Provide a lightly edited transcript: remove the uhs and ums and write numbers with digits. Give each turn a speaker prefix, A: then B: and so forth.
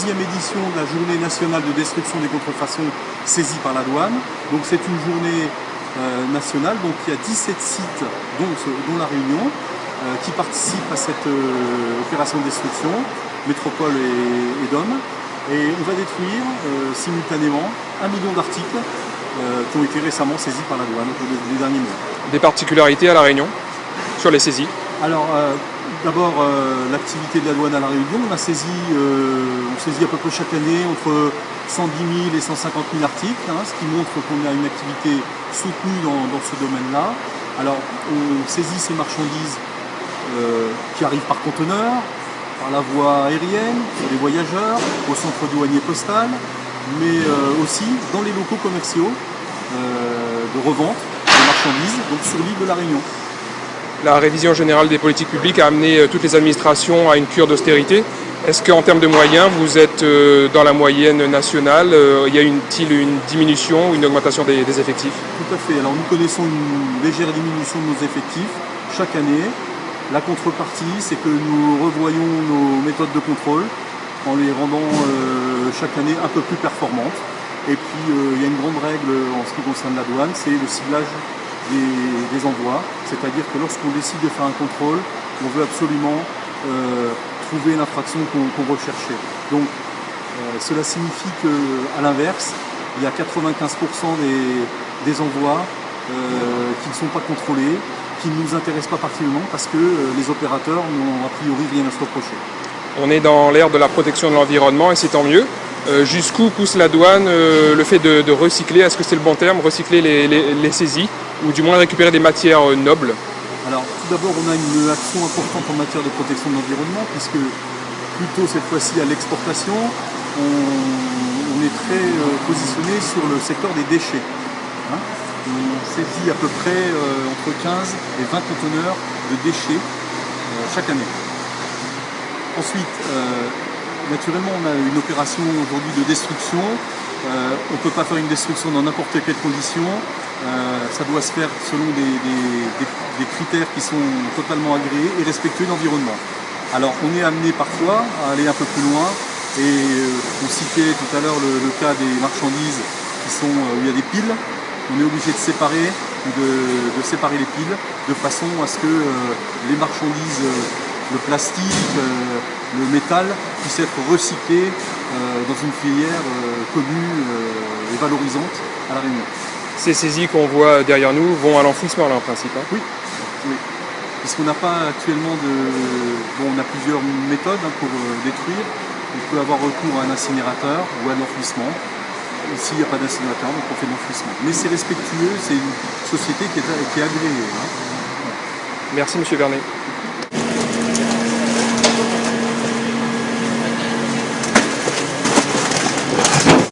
A: 6e édition de la journée nationale de destruction des contrefaçons saisies par la douane. Donc c'est une journée nationale, donc il y a 17 sites, dont La Réunion, qui participent à cette opération de destruction, Métropole et Dom. Et on va détruire simultanément 1 million d'articles qui ont été récemment saisis par la douane au cours des derniers mois.
B: Des particularités à La Réunion sur les saisies?
A: Alors, d'abord, l'activité de la douane à La Réunion, on saisit à peu près chaque année entre 110 000 et 150 000 articles, ce qui montre qu'on a une activité soutenue dans ce domaine-là. Alors, on saisit ces marchandises qui arrivent par conteneur, par la voie aérienne, sur les voyageurs, au centre douanier postal, mais aussi dans les locaux commerciaux de revente de marchandises, donc sur l'île de La Réunion.
B: La révision générale des politiques publiques a amené toutes les administrations à une cure d'austérité. Est-ce qu'en termes de moyens, vous êtes dans la moyenne nationale? Y a-t-il une diminution ou une augmentation des effectifs?
A: Tout à fait. Alors nous connaissons une légère diminution de nos effectifs chaque année. La contrepartie, c'est que nous revoyons nos méthodes de contrôle en les rendant chaque année un peu plus performantes. Et puis il y a une grande règle en ce qui concerne la douane, c'est le ciblage des envois. C'est-à-dire que lorsqu'on décide de faire un contrôle, on veut absolument trouver l'infraction qu'on recherchait. Donc cela signifie qu'à l'inverse, il y a 95% des envois qui ne sont pas contrôlés, qui ne nous intéressent pas particulièrement parce que les opérateurs n'ont a priori rien à se reprocher.
B: On est dans l'ère de la protection de l'environnement et c'est tant mieux. Jusqu'où pousse la douane le fait de recycler? Est-ce que c'est le bon terme, recycler les saisies, ou du moins récupérer des matières nobles?
A: Alors tout d'abord, on a une action importante en matière de protection de l'environnement, puisque plutôt cette fois-ci à l'exportation, on est très positionné sur le secteur des déchets. On saisit à peu près entre 15 et 20 conteneurs de déchets chaque année. Ensuite, naturellement, on a une opération aujourd'hui de destruction. On ne peut pas faire une destruction dans n'importe quelle condition. Ça doit se faire selon des critères qui sont totalement agréés et respectueux de l'environnement. Alors, on est amené parfois à aller un peu plus loin. Et on citait tout à l'heure le cas des marchandises où il y a des piles. On est obligé de séparer les piles de façon à ce que les marchandises, le plastique, le métal puissent être recyclés dans une filière connue et valorisante à La Réunion.
B: Ces saisies qu'on voit derrière nous vont à l'enfouissement là en principe, hein?
A: Oui. Puisqu'on n'a pas actuellement on a plusieurs méthodes pour détruire. On peut avoir recours à un incinérateur ou à l'enfouissement. Ici, il n'y a pas d'incinérateur, donc on fait de l'enfouissement. Mais c'est respectueux, c'est une société qui est agréée.
B: Merci, M. Vernet.